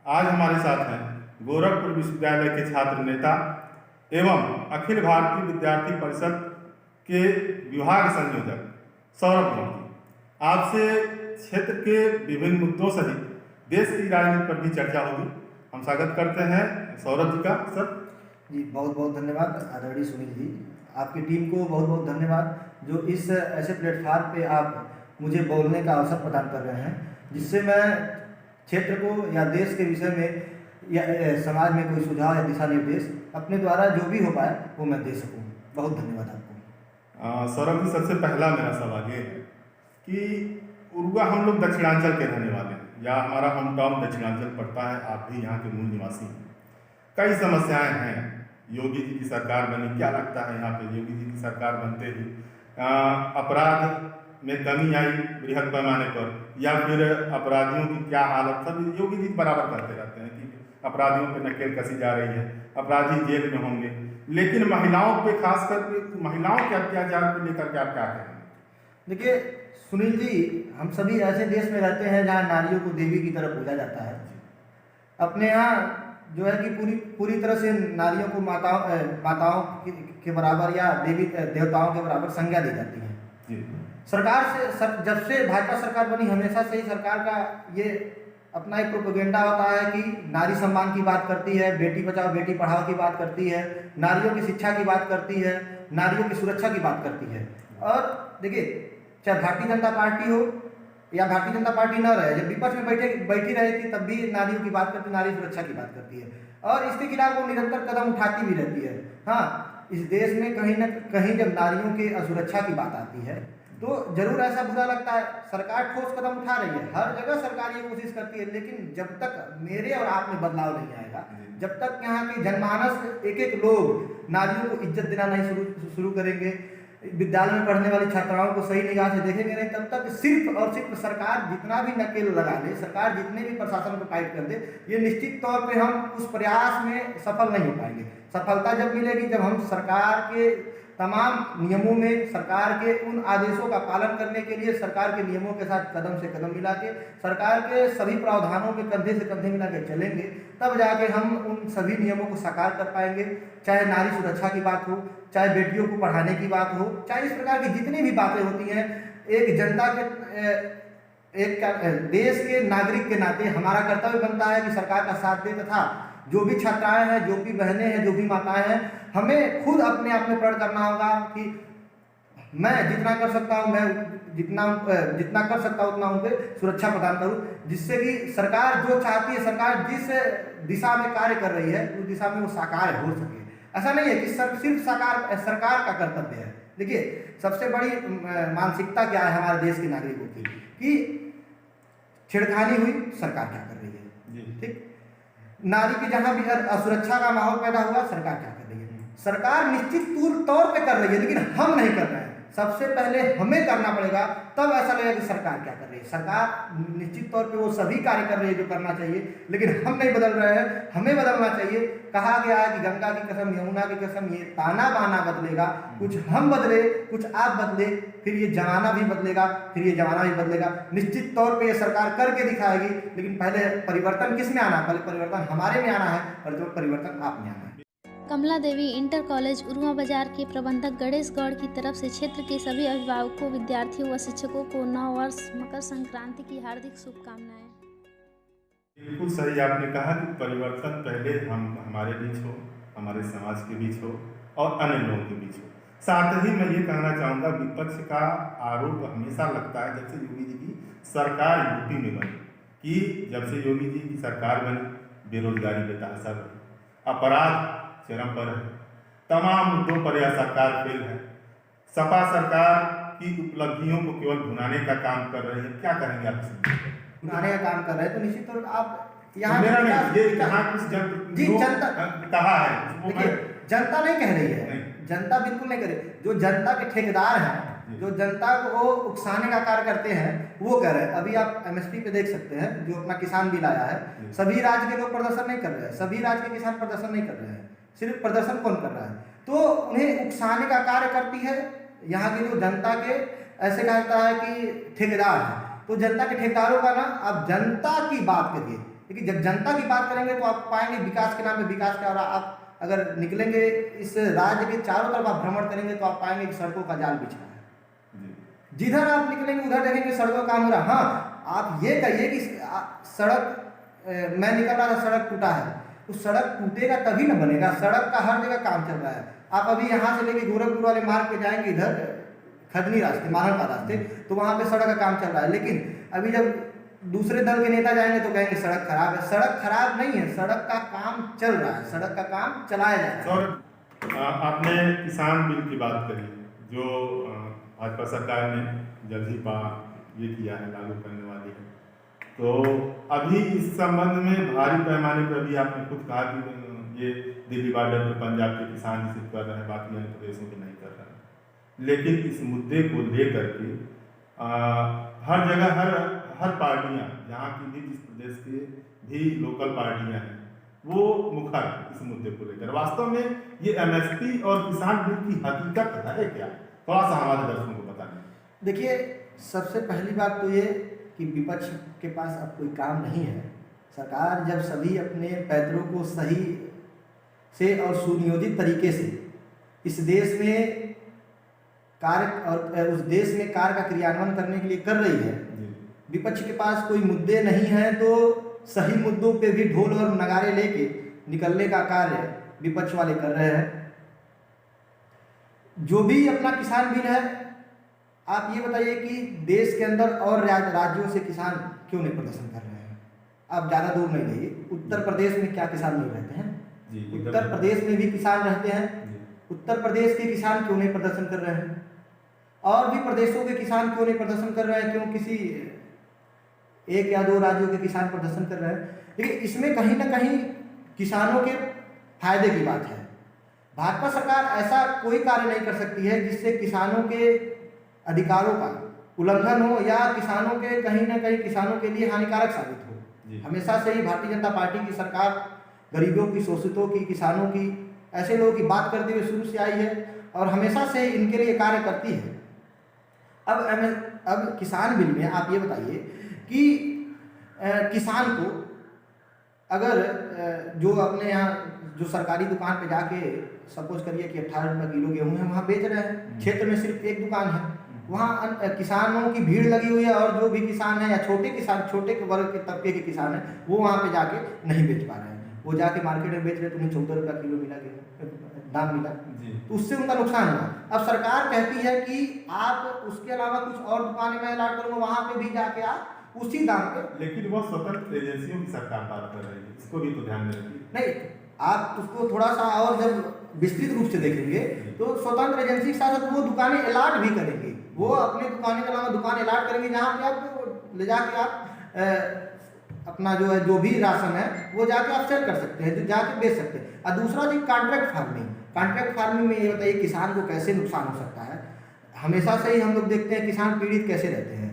आज हमारे साथ हैं गोरखपुर विश्वविद्यालय के छात्र नेता एवं अखिल भारतीय विद्यार्थी परिषद के विभाग संयोजक सौरभ मोदी। आपसे क्षेत्र के विभिन्न मुद्दों सहित देश की राजनीति पर भी चर्चा होगी। हम स्वागत करते हैं सौरभ जी का। सर जी बहुत बहुत धन्यवाद आदरणीय सुनील जी, आपकी टीम को बहुत बहुत धन्यवाद जो इस ऐसे प्लेटफार्म पे आप मुझे बोलने का अवसर प्रदान कर रहे हैं, जिससे मैं क्षेत्र को या देश के विषय में या समाज में कोई सुझाव या दिशा निर्देश अपने द्वारा जो भी हो पाए वो मैं दे सकूं। बहुत धन्यवाद आपको। सौरभ जी, सबसे पहला मेरा सवाल ये है कि उरुआ हम लोग दक्षिणांचल के रहने वाले हैं या हमारा होम टाउन दक्षिणांचल पड़ता है, आप भी यहाँ के मूल निवासी हैं। कई समस्याएं हैं। योगी जी की सरकार बनी, क्या लगता है यहाँ पे योगी जी की सरकार बनते ही अपराध में कमी आई बृहद पैमाने पर, या फिर अपराधियों की क्या हालत? सब योगी जी बराबर करते रहते हैं कि अपराधियों पर नकेल कसी जा रही है, अपराधी जेल में होंगे, लेकिन महिलाओं पे खास करके महिलाओं के अत्याचार को लेकर के आप क्या कहेंगे? देखिए सुनील जी, हम सभी ऐसे देश में रहते हैं जहाँ नारियों को देवी की तरह पूजा जाता है। अपने यहाँ जो है कि पूरी तरह से नारियों को माताओं के बराबर या देवी देवताओं के बराबर संज्ञा दी जाती है। सरकार से जब से भाजपा सरकार बनी हमेशा से ही सरकार का ये अपना एक प्रोपेगेंडा होता है कि नारी सम्मान की बात करती है, बेटी बचाओ बेटी पढ़ाओ की बात करती है, नारियों की शिक्षा की बात करती है, नारियों की सुरक्षा की बात करती है। और देखिए, चाहे भारतीय जनता पार्टी हो या भारतीय जनता पार्टी न रहे, जब विपक्ष में बैठी रही थी तब भी नारियों की बात करती, नारी सुरक्षा की बात करती है और इसके खिलाफ वो निरंतर कदम उठाती भी रहती है। हाँ, इस देश में कहीं न कहीं जब नारियों की असुरक्षा की बात आती है तो जरूर ऐसा बुरा लगता है। सरकार ठोस कदम उठा रही है, हर जगह सरकार ये कोशिश करती है, लेकिन जब तक मेरे और आप में बदलाव नहीं आएगा, जब तक यहाँ के जनमानस एक एक लोग नारियों को इज्जत देना नहीं शुरू करेंगे, विद्यालय में पढ़ने वाली छात्राओं को सही निगाह से देखेंगे नहीं, तब तक सिर्फ और सिर्फ सरकार जितना भी नकेल लगा दे, सरकार जितने भी प्रशासन को टाइट कर दे, ये निश्चित तौर पे हम उस प्रयास में सफल नहीं हो पाएंगे। सफलता जब मिलेगी जब हम सरकार के तमाम नियमों में, सरकार के उन आदेशों का पालन करने के लिए सरकार के नियमों के साथ कदम से कदम मिला के, सरकार के सभी प्रावधानों में कंधे से कंधे मिला के चलेंगे, तब जाके हम उन सभी नियमों को साकार कर पाएंगे। चाहे नारी सुरक्षा की बात हो, चाहे बेटियों को पढ़ाने की बात हो, चाहे इस प्रकार की जितनी भी बातें होती हैं, एक जनता के एक देश के नागरिक के नाते हमारा कर्तव्य बनता है कि सरकार का साथ दे, तथा जो भी छात्राएं हैं, जो भी बहनें हैं, जो भी माताएं हैं, हमें खुद अपने आप में प्रण करना होगा कि मैं जितना कर सकता हूं, मैं जितना कर सकता हूं उतना उनको सुरक्षा प्रदान करूं, जिससे कि सरकार जो चाहती है, सरकार जिस दिशा में कार्य कर रही है उस दिशा में वो साकार हो सके। ऐसा नहीं है कि सिर्फ सरकार का कर्तव्य है। देखिए, सबसे बड़ी मानसिकता क्या है हमारे देश के नागरिकों की कि छेड़खानी हुई, सरकार क्या कर रही है, ठीक, नारी की जहां भी असुरक्षा का माहौल पैदा हुआ, सरकार क्या कर रही है? सरकार निश्चित तौर पे कर रही है, लेकिन हम नहीं कर रहे हैं। सबसे पहले हमें करना पड़ेगा, तब ऐसा लगेगा कि सरकार क्या कर रही है। सरकार निश्चित तौर पे वो सभी कार्य कर रही है जो करना चाहिए, लेकिन हम नहीं बदल रहे हैं, हमें बदलना चाहिए। कहा गया है कि गंगा की कसम यमुना की कसम, ये ताना बाना बदलेगा, कुछ हम बदले कुछ आप बदले, फिर ये जमाना भी बदलेगा, फिर ये जमाना भी बदलेगा। निश्चित तौर पे ये सरकार करके दिखाएगी, लेकिन पहले परिवर्तन किस में आना? पहले परिवर्तन हमारे में आना है, परिवर्तन आप में आना है। कमला देवी इंटर कॉलेज उरुआ बाजार के प्रबंधक गणेश गौड़ की तरफ से क्षेत्र के सभी अभिभावकों, विद्यार्थियों व शिक्षकों को नव वर्ष मकर संक्रांति की हार्दिक शुभकामनाएं। बिल्कुल सही आपने कहा कि परिवर्तन पहले हमारे बीच हो, हमारे समाज के बीच हो और अन्य लोगों के बीच हो। साथ ही मैं ये कहना चाहूँगा, विपक्ष का आरोप हमेशा लगता है जब से योगी जी की सरकार यूपी में बनी, कि जब से योगी जी की सरकार बनी बेरोजगारी बेतहाशा बढ़ी, अपराध चरम पर है, तमाम मुद्दों पर यह सरकार फेल है। सपा सरकार की उपलब्धियों को केवल भुनाने का काम कर रही है। क्या करेंगे आप इसमें? भुनाने का काम कर रहे हैं तो निश्चित तौर पर आप यहाँ मेरा नहीं, ये यहाँ कुछ जनता कहा है, देखिए, जनता नहीं कह रही है, जनता बिल्कुल नहीं करे। जो जनता के ठेकेदार हैं, जो जनता को उकसाने का कार्य करते हैं, वो कर रहे हैं। अभी आप एमएसपी पे देख सकते हैं, जो अपना किसान बिल आया है, सभी राज्य के लोग प्रदर्शन नहीं कर रहे हैं, सभी राज्य के किसान प्रदर्शन नहीं कर रहे हैं। सिर्फ प्रदर्शन कौन कर रहा है? तो उन्हें उकसाने का कार्य करती है यहाँ की जो जनता के, ऐसे कहता है कि ठेकेदार है, तो जनता के ठेकेदारों का ना, अब जनता की बात करिए, लेकिन जब जनता की बात करेंगे तो आप पाएंगे विकास के नाम पे विकास का, और आप अगर निकलेंगे इस राज्य के चारों तरफ आप भ्रमण करेंगे तो आप पाएंगे कि सड़कों का जाल बिछा है। जिधर आप निकलेंगे उधर देखेंगे सड़कों का काम हो रहा है। हाँ, आप ये कहिए कि सड़क मैं निकल रहा था सड़क टूटा है, तो सड़क टूटेगा तभी ना बनेगा। सड़क का हर जगह काम चल रहा है। आप अभी यहाँ से लेके गोरखपुर वाले मार्ग पे जाएंगे, इधर खदनी रास्ते, मारन का रास्ते, तो वहाँ पे सड़क का काम चल रहा है। लेकिन अभी जब दूसरे दल के नेता जाएंगे तो कहेंगे सड़क खराब है। सड़क खराब नहीं है, सड़क का काम चल रहा है, सड़क का काम चलाया जा रहा है। सर, आपने किसान बिल की बात करी जो भाजपा सरकार ने जल्द ही ये किया है, लागू करने वाली है। तो अभी इस संबंध में भारी पैमाने पर भी आपने खुद कहा कि ये दिल्ली बॉर्डर पर पंजाब के किसान इसे कर रहे हैं, बाकी अन्य प्रदेशों के नहीं कर रहे हैं। लेकिन इस मुद्दे को लेकर के हर जगह हर पार्टियां, जहाँ की भी जिस प्रदेश के भी लोकल पार्टियां हैं, वो मुखर इस मुद्दे को लेकर। वास्तव में ये एमएसपी और किसान बिल की हकीकत है क्या? थोड़ा सा हमारे दर्शकों को बताएं। देखिए, सबसे पहली बात तो ये कि विपक्ष के पास अब कोई काम नहीं है। सरकार जब सभी अपने पैदलों को सही से और सुनियोजित तरीके से इस देश में कार्य और उस देश में कार्य का क्रियान्वयन करने के लिए कर रही है, विपक्ष के पास कोई मुद्दे नहीं हैं तो सही मुद्दों पे भी ढोल और नगारे लेके निकलने का कार्य विपक्ष वाले कर रहे हैं। जो भी अपना किसान बिल है, आप ये बताइए कि देश के अंदर और राज्यों से किसान क्यों नहीं प्रदर्शन कर रहे हैं? आप ज़्यादा दूर नहीं जाइए, उत्तर प्रदेश में क्या किसान नहीं रहते हैं? उत्तर प्रदेश में भी किसान रहते हैं। उत्तर प्रदेश के किसान क्यों नहीं प्रदर्शन कर रहे हैं? और भी प्रदेशों के किसान क्यों नहीं प्रदर्शन कर रहे हैं? क्यों किसी एक या दो राज्यों के किसान प्रदर्शन कर रहे हैं? लेकिन इसमें कहीं ना कहीं किसानों के फायदे की बात है। भाजपा सरकार ऐसा कोई कार्य नहीं कर सकती है जिससे किसानों के अधिकारों का उल्लंघन हो या किसानों के कहीं ना कहीं किसानों के लिए हानिकारक साबित हो। हमेशा से ही भारतीय जनता पार्टी की सरकार गरीबों की, शोषितों की, किसानों की, ऐसे लोगों की बात करते हुए शुरू से आई है और हमेशा से इनके लिए कार्य करती है। अब किसान बिल में आप ये बताइए कि किसान को अगर जो अपने यहाँ जो सरकारी दुकान पे जाके सपोज करिए कि 18 रुपये किलो गेहूँ है वहाँ बेच रहे हैं, क्षेत्र में सिर्फ एक दुकान है, वहाँ किसानों की भीड़ लगी हुई है और जो भी किसान है या छोटे किसान, छोटे वर्ग के तबके के किसान है, वो वहाँ पे जाके नहीं बेच पा रहे हैं। वो जाके मार्केट में बेच रहे, तो उन्हें 14 रुपये किलो मिला, दाम मिला, तो उससे उनका नुकसान हुआ। अब सरकार कहती है कि आप उसके अलावा कुछ और दुकानें मैं अलॉट करूँगा, वहाँ पे भी जाके आप उसी दाम पे। लेकिन वो स्वतंत्र एजेंसियों की सरकार बात कर रही है, इसको भी तो ध्यान में रखिए। नहीं, आप उसको थोड़ा सा और जब विस्तृत रूप से देखेंगे तो स्वतंत्र एजेंसी के साथ वो दुकानें अलॉट भी करेंगे। वो अपने दुकानें के अलावा दुकान अलॉट करेंगे जहाँ पे आप ले जाके आप अपना जो है जो भी राशन है वो जाके आप सेल कर सकते हैं, जो जाके बेच सकते हैं। और दूसरा चीज कॉन्ट्रैक्ट फार्मिंग। कॉन्ट्रैक्ट फार्मिंग में ये बताइए किसान को कैसे नुकसान हो सकता है। हमेशा से ही हम लोग देखते हैं किसान पीड़ित कैसे रहते हैं।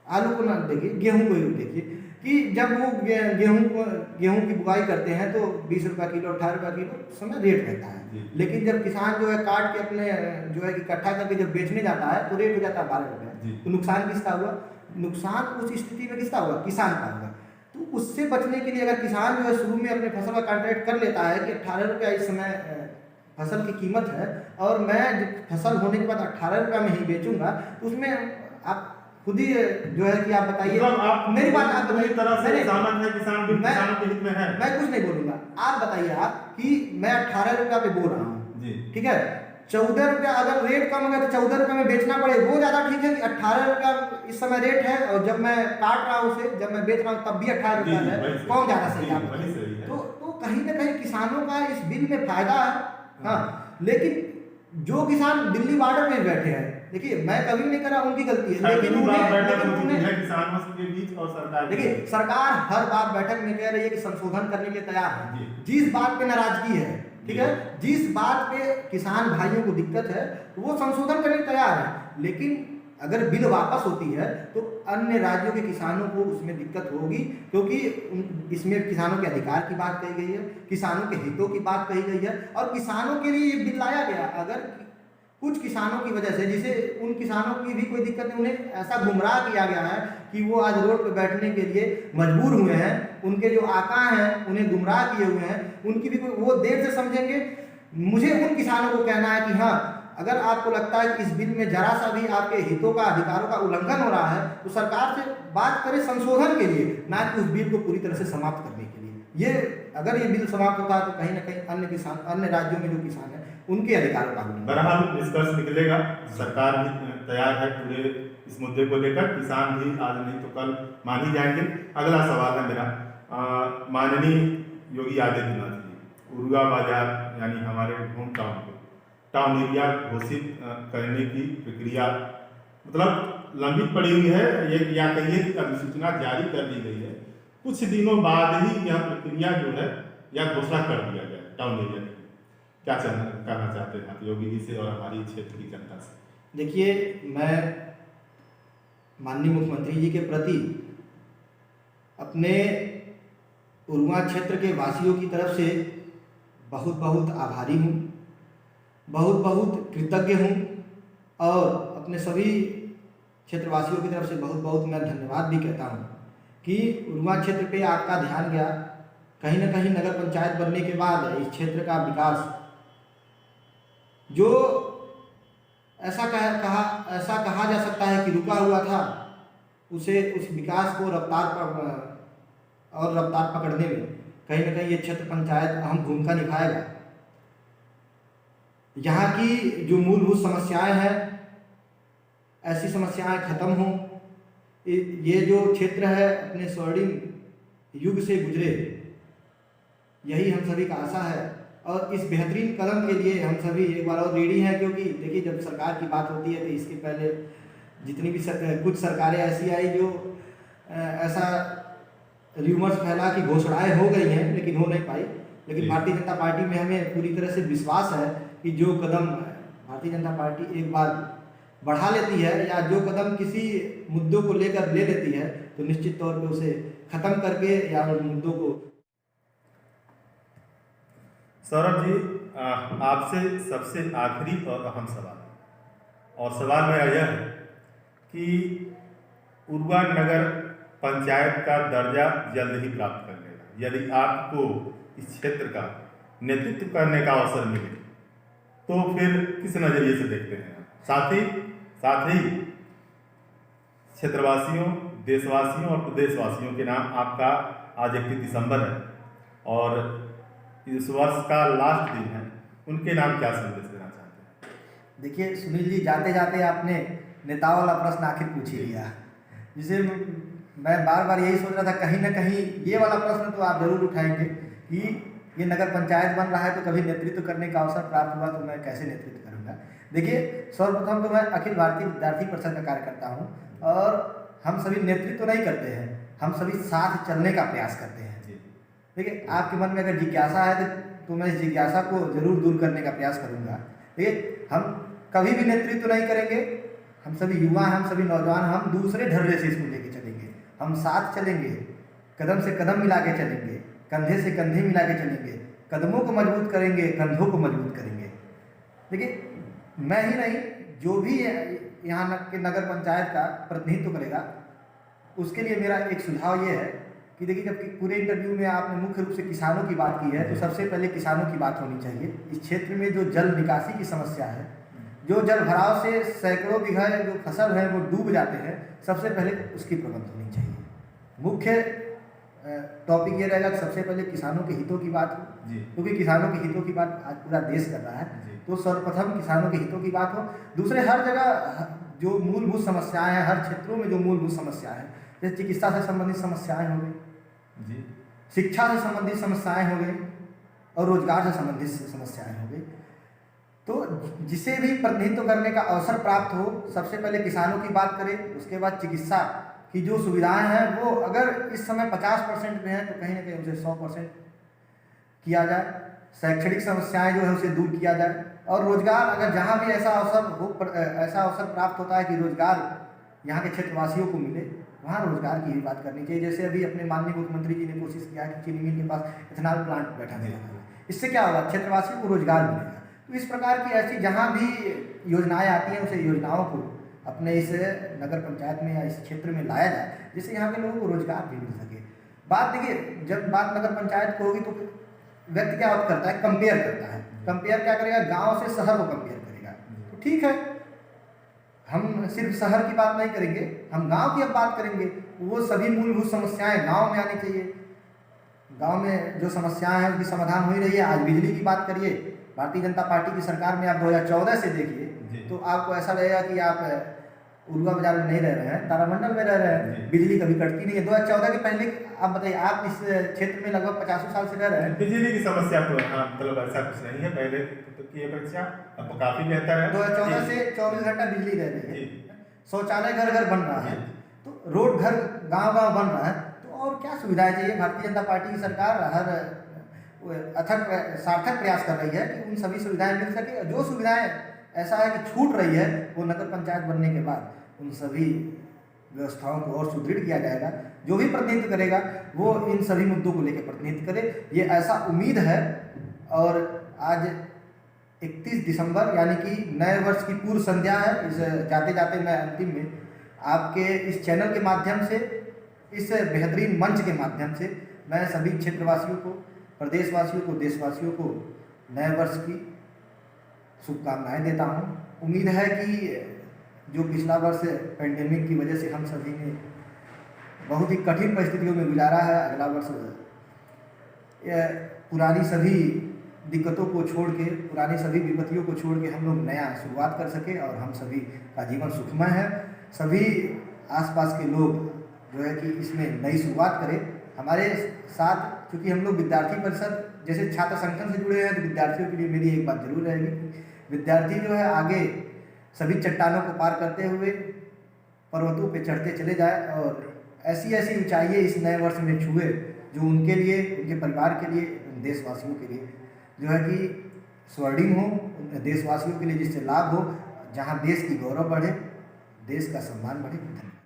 आलू को ना देखिए, गेहूं को ही देखिए कि जब वो गेहूं की बुआई करते हैं तो 20 रुपये किलो, 18 रुपये किलो समय रेट रहता है। लेकिन जब किसान जो है काट के अपने जो है इकट्ठा करके जब बेचने जाता है तो रेट हो जाता है 12 रुपये। तो नुकसान किसका हुआ? नुकसान उस स्थिति में किसका हुआ? किसान का हुआ। तो उससे बचने के लिए अगर किसान जो है शुरू में अपने फसल का कॉन्ट्रैक्ट कर लेता है कि 18 रुपये इस समय फसल की कीमत है और मैं फसल होने के बाद 18 रुपये में ही बेचूंगा, तो उसमें आप खुद ही जो है कि आप बताइए, आप मेरी बात आप बताइए, तरह से किसान है, किसान भी किसानों के हित में है। मैं कुछ नहीं बोलूंगा, आप बताइए आप कि मैं 18 रुपये पे बोल रहा हूँ, ठीक है, 14 रुपये अगर रेट कम हो गया तो 14 रुपये में बेचना पड़े, वो ज्यादा ठीक है कि 18 रुपये इस समय रेट है और जब मैं काट रहा हूँ उसे, जब मैं बेच रहा हूँ तब भी 18 रुपये है, कौन ज्यादा सही है? तो कहीं ना कहीं किसानों का इस बिल में फायदा है। हाँ, लेकिन जो किसान दिल्ली बॉर्डर में बैठे हैं, देखिए मैं कभी नहीं करा, उनकी गलती है, लेकिन उन्हें किसानों के बीच और सरकार, देखिए सरकार हर बात बैठक में कह रही है कि संशोधन करने के लिए तैयार है। जिस बात पे नाराजगी है, ठीक है, जिस बात पे किसान भाइयों को दिक्कत है वो संशोधन करने के तैयार है। लेकिन अगर बिल वापस होती है तो अन्य राज्यों के किसानों को उसमें दिक्कत होगी, क्योंकि इसमें किसानों के अधिकार की बात कही गई है, किसानों के हितों की बात कही गई है और किसानों के लिए ये बिल लाया गया। अगर कुछ किसानों की वजह से, जिसे उन किसानों की भी कोई दिक्कत नहीं, उन्हें ऐसा गुमराह किया गया है कि वो आज रोड पे बैठने के लिए मजबूर हुए हैं, उनके जो आका हैं उन्हें गुमराह किए हुए हैं, उनकी भी वो देर से समझेंगे। मुझे उन किसानों को कहना है कि हाँ, अगर आपको लगता है कि इस बिल में जरा सा भी आपके हितों का, अधिकारों का उल्लंघन हो रहा है, तो सरकार से बात करें संशोधन के लिए, ना कि उस बिल को पूरी तरह से समाप्त करने के लिए। ये अगर ये बिल समाप्त होता है तो कहीं ना कहीं अन्य किसान, अन्य राज्यों में जो किसान हैं उनके अधिकारों का उल्लंघन। बहरहाल निष्कर्ष निकलेगा, सरकार भी तैयार है पूरे इस मुद्दे को लेकर, किसान भी आज नहीं तो कल मान ही जाएंगे। अगला सवाल है मेरा, माननीय योगी आदित्यनाथ जी उरुआ बाजार यानी हमारे होम टाउन को टाउन एरिया घोषित करने की प्रक्रिया मतलब लंबित पड़ी हुई है, ये या कहिए कि अधिसूचना जारी कर दी गई है। कुछ दिनों बाद ही यह प्रक्रिया जो है यह घोषणा कर दिया गया टाउन एरिया की। क्या कहना चाहते हैं आप योगी जी से और हमारी क्षेत्र की जनता से? देखिए, मैं माननीय मुख्यमंत्री जी के प्रति अपने उरुआ क्षेत्र के वासियों की तरफ से बहुत बहुत आभारी हूँ, बहुत बहुत कृतज्ञ हूँ, और अपने सभी क्षेत्रवासियों की तरफ से बहुत बहुत मैं धन्यवाद भी कहता हूँ कि उरुआ क्षेत्र पे आपका ध्यान गया। कहीं ना कहीं नगर पंचायत बनने के बाद इस क्षेत्र का विकास जो ऐसा कहा जा सकता है कि रुका हुआ था, उसे उस विकास को रफ्तार पकड़ने में कहीं ना कहीं ये क्षेत्र पंचायत अहम भूमिका निभाएगा। यहाँ की जो मूलभूत समस्याएं हैं, ऐसी समस्याएं खत्म हों, ये जो क्षेत्र है अपने स्वर्णिम युग से गुजरे, यही हम सभी का आशा है। और इस बेहतरीन कदम के लिए हम सभी एक बार और रेडी हैं, क्योंकि देखिए जब सरकार की बात होती है तो इसके पहले जितनी भी कुछ सरकारें ऐसी आई जो ऐसा र्यूमर्स फैला कि घोषणाएं हो गई हैं लेकिन हो नहीं पाई। लेकिन भारतीय जनता पार्टी में हमें पूरी तरह से विश्वास है कि जो कदम भारतीय जनता पार्टी एक बार बढ़ा लेती है या जो कदम किसी मुद्दों को लेकर ले लेती है तो निश्चित तौर पे उसे खत्म करके या उन मुद्दों को। सौरभ जी, आपसे सबसे आखिरी और अहम सवाल, और सवाल मेरा यह है कि उरुआ नगर पंचायत का दर्जा जल्द ही प्राप्त कर लेगा। यदि आपको इस क्षेत्र का नेतृत्व करने का अवसर मिले तो फिर किस नज़रिए से देखते हैं? साथ ही क्षेत्रवासियों, देशवासियों और प्रदेशवासियों के नाम आपका आज 31 दिसंबर है और इस वर्ष का लास्ट दिन है, उनके नाम क्या संदेश देना चाहते हैं? देखिए सुनील जी, जाते जाते आपने नेताओं वाला प्रश्न आखिर पूछ ही लिया, जिसे मैं बार बार यही सोच रहा था कहीं ना कहीं ये वाला प्रश्न तो आप जरूर उठाएंगे कि ये नगर पंचायत बन रहा है तो कभी नेतृत्व करने का अवसर प्राप्त हुआ तो मैं कैसे नेतृत्व करूँगा। देखिए, सर्वप्रथम तो मैं अखिल भारतीय विद्यार्थी परिषद का कार्यकर्ता हूँ और हम सभी नेतृत्व नहीं करते हैं, हम सभी साथ चलने का प्रयास करते हैं। देखिए, आपके मन में अगर जिज्ञासा है तो मैं इस जिज्ञासा को जरूर दूर करने का प्रयास करूँगा। देखिए, हम कभी भी नेतृत्व नहीं करेंगे, हम सभी युवा हैं, हम सभी नौजवान, हम दूसरे ढर्रे से इसको लेके चलेंगे, हम साथ चलेंगे, कदम से कदम मिला के चलेंगे, कंधे से कंधे मिला के चलेंगे, कदमों को मजबूत करेंगे, कंधों को मजबूत करेंगे। देखिए, मैं ही नहीं, जो भी यहाँ के नगर पंचायत का प्रतिनिधित्व करेगा उसके लिए मेरा एक सुझाव ये है कि देखिए, जब पूरे इंटरव्यू में आपने मुख्य रूप से किसानों की बात की है तो सबसे पहले किसानों की बात होनी चाहिए। इस क्षेत्र में जो जल निकासी की समस्या है, जो जल भराव से सैकड़ों बीघा जो फसल है वो डूब जाते हैं, सबसे पहले उसकी प्रबंध होनी चाहिए। मुख्य टॉपिक ये रहेगा कि सबसे पहले किसानों के हितों की बात हो, क्योंकि किसानों के हितों की बात आज पूरा देश कर रहा है, तो सर्वप्रथम किसानों के हितों की बात हो। दूसरे, हर जगह जो मूलभूत समस्याएं हैं, हर क्षेत्रों में जो मूलभूत समस्याएं हैं, जैसे चिकित्सा से संबंधित समस्याएं हो गई, शिक्षा से संबंधित समस्याएं हो गई और रोजगार से संबंधित समस्याएं हो गई, तो जिसे भी प्रतिनिधित्व करने का अवसर प्राप्त हो सबसे पहले किसानों की बात करें। उसके बाद चिकित्सा की जो सुविधाएं हैं वो अगर इस समय 50% में है तो कहीं ना कहीं उसे 100% किया जाए। शैक्षणिक समस्याएं जो है उसे दूर किया जाए और रोजगार, अगर जहाँ भी ऐसा अवसर प्राप्त होता है कि रोजगार यहाँ के क्षेत्रवासियों को मिले, वहाँ रोजगार की भी बात करनी चाहिए। जैसे अभी अपने माननीय मुख्यमंत्री जी ने कोशिश किया कि चीनी मिल के पास इथेनॉल प्लांट बैठा दिया, इससे क्या होगा, क्षेत्रवासियों को रोजगार मिलेगा। तो इस प्रकार की ऐसी जहाँ भी योजनाएं आती हैं उसे योजनाओं को अपने इस नगर पंचायत में या इस क्षेत्र में लाया जाए, जिससे यहाँ के लोगों को रोजगार भी मिल सके। बात देखिए, जब बात नगर पंचायत को होगी तो व्यक्ति क्या करता है, कंपेयर करता है। कंपेयर क्या करेगा, गांव से शहर को कंपेयर करेगा। तो ठीक है, हम सिर्फ शहर की बात नहीं करेंगे, हम गांव की अब बात करेंगे। वो सभी मूलभूत समस्याएं गांव में आनी चाहिए। गांव में जो समस्याएं हैं उनकी समाधान हो ही रही है। आज बिजली की बात करिए, भारतीय जनता पार्टी की सरकार में आप 2014 से देखिए तो आपको ऐसा लगेगा कि आप उरुआ बाजार में नहीं रह रहे हैं, तारामंडल में रह रहे हैं। बिजली कभी कटती नहीं है। 2014 के पहले आप बताइए, आप इस क्षेत्र में लगभग 50 साल से रह रहे हैं। बिजली की समस्या तो यहाँ मतलब ऐसा कुछ नहीं है पहले की अपेक्षा, अब काफी बेहतर है। 2014 से 24 घंटा बिजली रह रही है। शौचालय घर घर बन रहा है, तो रोड घर गांव गांव बन रहा है। तो और क्या सुविधाएं चाहिए? भारतीय जनता पार्टी की सरकार हर अथक सार्थक प्रयास कर रही है कि उन सभी सुविधाएं मिल सके। जो सुविधाएं ऐसा है कि छूट रही है, वो नगर पंचायत बनने के बाद उन सभी व्यवस्थाओं को और सुदृढ़ किया जाएगा। जो भी प्रतिनिधित्व करेगा वो इन सभी मुद्दों को लेकर प्रतिनिधित्व करे, ये ऐसा उम्मीद है। और आज 31 दिसंबर यानी कि नए वर्ष की पूर्व संध्या है। इस जाते जाते मैं अंतिम में आपके इस चैनल के माध्यम से, इस बेहतरीन मंच के माध्यम से मैं सभी क्षेत्रवासियों को, प्रदेशवासियों को, देशवासियों को नए वर्ष की शुभकामनाएं देता हूं। उम्मीद है कि जो पिछला वर्ष पेंडेमिक की वजह से हम सभी ने बहुत ही कठिन परिस्थितियों में गुजारा है, अगला वर्ष पुरानी सभी दिक्कतों को छोड़ के, पुरानी सभी विपत्तियों को छोड़ के हम लोग नया शुरुआत कर सके और हम सभी का जीवन सुखमय है। सभी आसपास के लोग जो है कि इसमें नई शुरुआत करें हमारे साथ। क्योंकि हम लोग विद्यार्थी परिषद जैसे छात्र संगठन से जुड़े हैं, तो विद्यार्थियों के लिए मेरी एक बात जरूर रहेगी, विद्यार्थी जो है आगे सभी चट्टानों को पार करते हुए पर्वतों पे चढ़ते चले जाए और ऐसी ऐसी ऊंचाइयां इस नए वर्ष में छुए जो उनके लिए, उनके परिवार के लिए, देशवासियों के लिए जो है कि स्वर्णिम हो, देशवासियों के लिए जिससे लाभ हो, जहां देश की गौरव बढ़े, देश का सम्मान बढ़े। धन्यवाद।